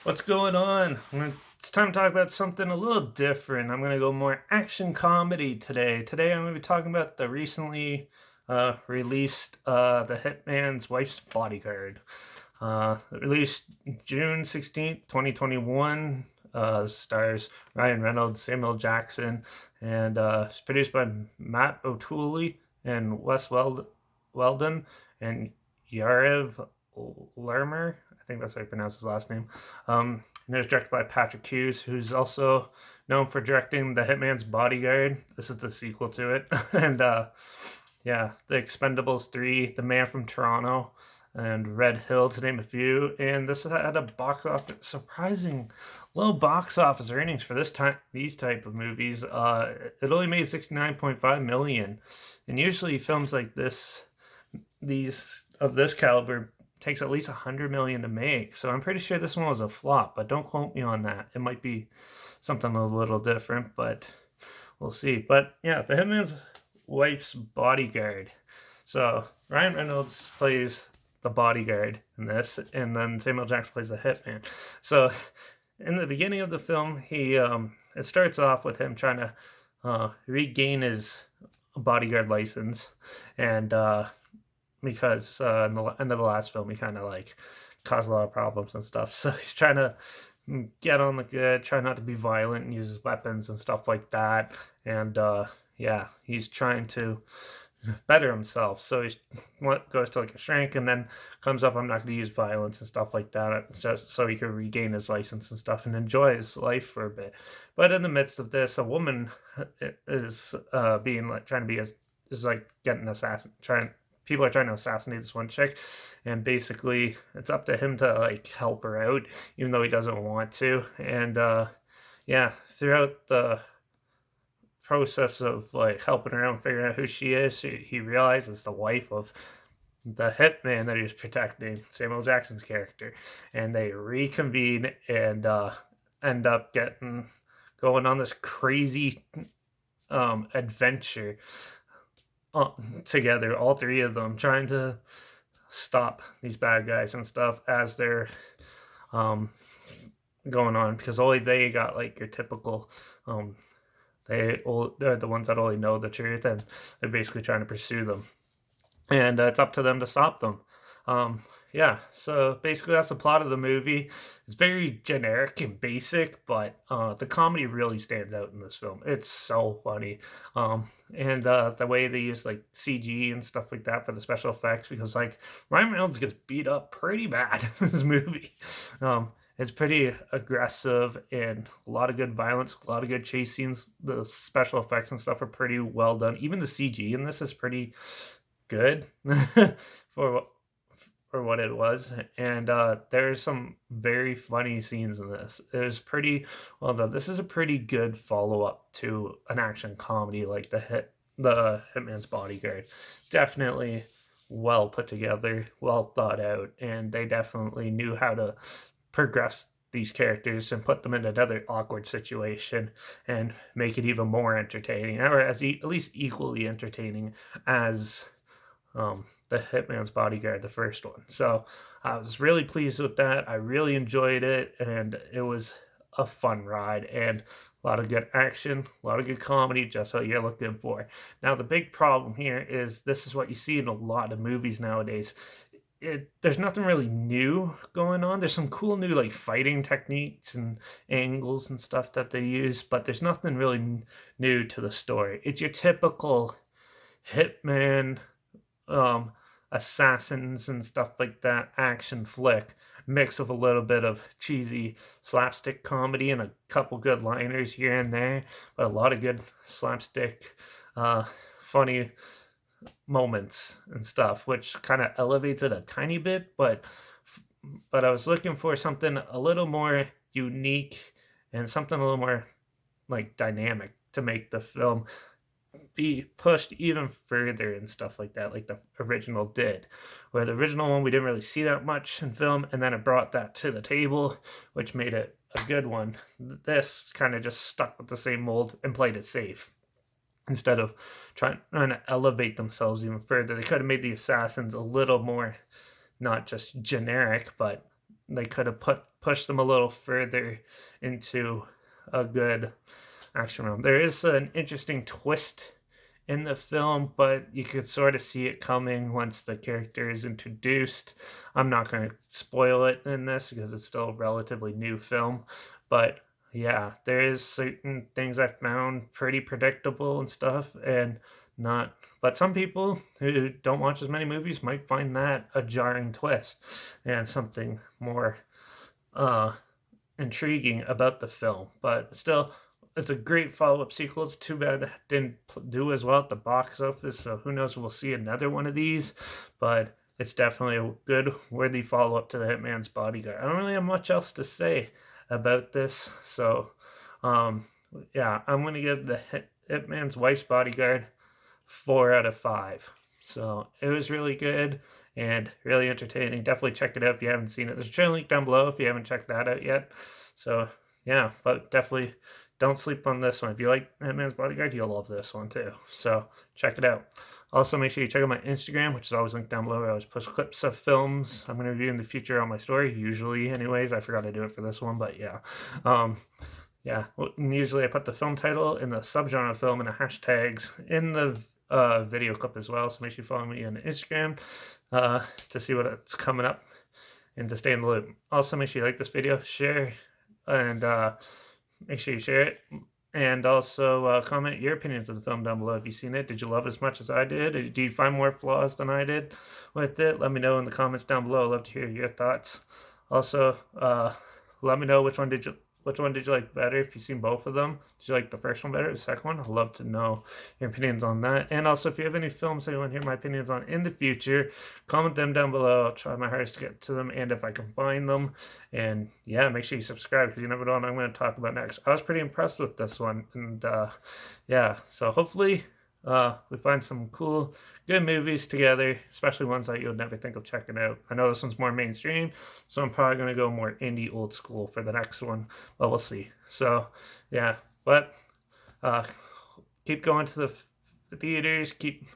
What's going on? It's time to talk about something a little different. I'm going to go more action comedy today. Today I'm going to be talking about the recently released The Hitman's Wife's Bodyguard. Released June 16th, 2021. Stars Ryan Reynolds, Samuel Jackson, and it's produced by Matt O'Toole and Weldon and Yarev Lermer. I think that's how you pronounce his last name. And it was directed by Patrick Hughes, who's also known for directing The Hitman's Bodyguard. This is the sequel to it. and yeah, The Expendables 3, The Man from Toronto, and Red Hill, to name a few. And this had a box office surprising low box office earnings for these type of movies. It only made 69.5 million, and usually films like these of this caliber takes at least 100 million to make. So I'm pretty sure this one was a flop, but don't quote me on that. It might be something a little different, but we'll see. But yeah, The Hitman's Wife's Bodyguard. So Ryan Reynolds plays the bodyguard in this, and then Samuel Jackson plays the hitman. So in the beginning of the film, it starts off with him trying to regain his bodyguard license, and because in the end of the last film, he kind of like caused a lot of problems and stuff. So he's trying to get on the good, try not to be violent and use weapons and stuff like that. And yeah, he's trying to better himself. So he goes to like a shrink and then comes up, I'm not going to use violence and stuff like that, just so he can regain his license and stuff and enjoy his life for a bit. But in the midst of this, a woman is being like trying to be is like getting people are trying to assassinate this one chick, and basically it's up to him to like help her out even though he doesn't want to. And yeah, throughout the process of like helping her out and figuring out who she is, he realizes the wife of the hitman that he was protecting, Samuel Jackson's character, and they reconvene and end up going on this crazy adventure together, all three of them trying to stop these bad guys and stuff as they're going on, because only they got like your typical they're the ones that only know the truth, and they're basically trying to pursue them, and it's up to them to stop them. Yeah, so basically that's the plot of the movie. It's very generic and basic, but the comedy really stands out in this film. It's so funny, and the way they use like CG and stuff like that for the special effects, because like Ryan Reynolds gets beat up pretty bad in this movie. It's pretty aggressive and a lot of good violence, a lot of good chase scenes. The special effects and stuff are pretty well done. Even the CG in this is pretty good for what it was. And there's some very funny scenes in this. It was pretty well done. This is a pretty good follow up to an action comedy like the Hitman's Bodyguard. Definitely well put together, well thought out, and they definitely knew how to progress these characters and put them in another awkward situation and make it even more entertaining, or at least equally entertaining as the Hitman's Bodyguard, the first one. So I was really pleased with that. I really enjoyed it, and it was a fun ride and a lot of good action, a lot of good comedy, just what you're looking for. Now, the big problem here is this is what you see in a lot of movies nowadays. There's nothing really new going on. There's some cool new like fighting techniques and angles and stuff that they use, but there's nothing really new to the story. It's your typical hitman, um, assassins and stuff like that action flick, mixed with a little bit of cheesy slapstick comedy and a couple good liners here and there, but a lot of good slapstick, funny moments and stuff, which kind of elevates it a tiny bit. But I was looking for something a little more unique and something a little more like dynamic to make the film be pushed even further and stuff like that, like the original did. Where the original one we didn't really see that much in film, and then it brought that to the table, which made it a good one. This kind of just stuck with the same mold and played it safe instead of trying to elevate themselves even further. They could have made the assassins a little more not just generic, but they could have pushed them a little further into a good action realm. There is an interesting twist in the film, but you could sort of see it coming once the character is introduced. I'm not going to spoil it in this because it's still a relatively new film, but yeah, there is certain things I found pretty predictable and stuff, and not. But some people who don't watch as many movies might find that a jarring twist and something more uh, intriguing about the film. But still, it's a great follow-up sequel. It's too bad it didn't do as well at the box office, so who knows, we'll see another one of these, but it's definitely a good, worthy follow-up to The Hitman's Bodyguard. I don't really have much else to say about this, so um, yeah, I'm going to give The Hitman's Wife's Bodyguard 4 out of 5. So it was really good and really entertaining. Definitely check it out if you haven't seen it. There's a trailer link down below if you haven't checked that out yet. So yeah, but definitely don't sleep on this one. If you like Hitman's Bodyguard, you'll love this one too. So check it out. Also, make sure you check out my Instagram, which is always linked down below. I always post clips of films I'm going to review in the future on my story, usually anyways. I forgot to do it for this one, but yeah. Yeah, usually I put the film title in the subgenre film and the hashtags in the video clip as well. So make sure you follow me on Instagram to see what's coming up and to stay in the loop. Also, make sure you like this video, share, and make sure you share it. And also comment your opinions of the film down below. Have you seen it? Did you love it as much as I did? Or do you find more flaws than I did with it? Let me know in the comments down below. I'd love to hear your thoughts. Also, let me know which one did you like better, if you've seen both of them. Did you like the first one better or the second one? I'd love to know your opinions on that. And also, if you have any films that you want to hear my opinions on in the future, comment them down below. I'll try my hardest to get to them, and if I can find them. And yeah, make sure you subscribe because you never know what I'm going to talk about next. I was pretty impressed with this one. And yeah, so hopefully we find some cool, good movies together, especially ones that you'll never think of checking out. I know this one's more mainstream, so I'm probably going to go more indie old school for the next one, but we'll see. So, yeah, but keep going to the theaters, keep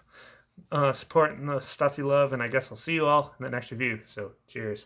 supporting the stuff you love, and I guess I'll see you all in the next review. So, cheers.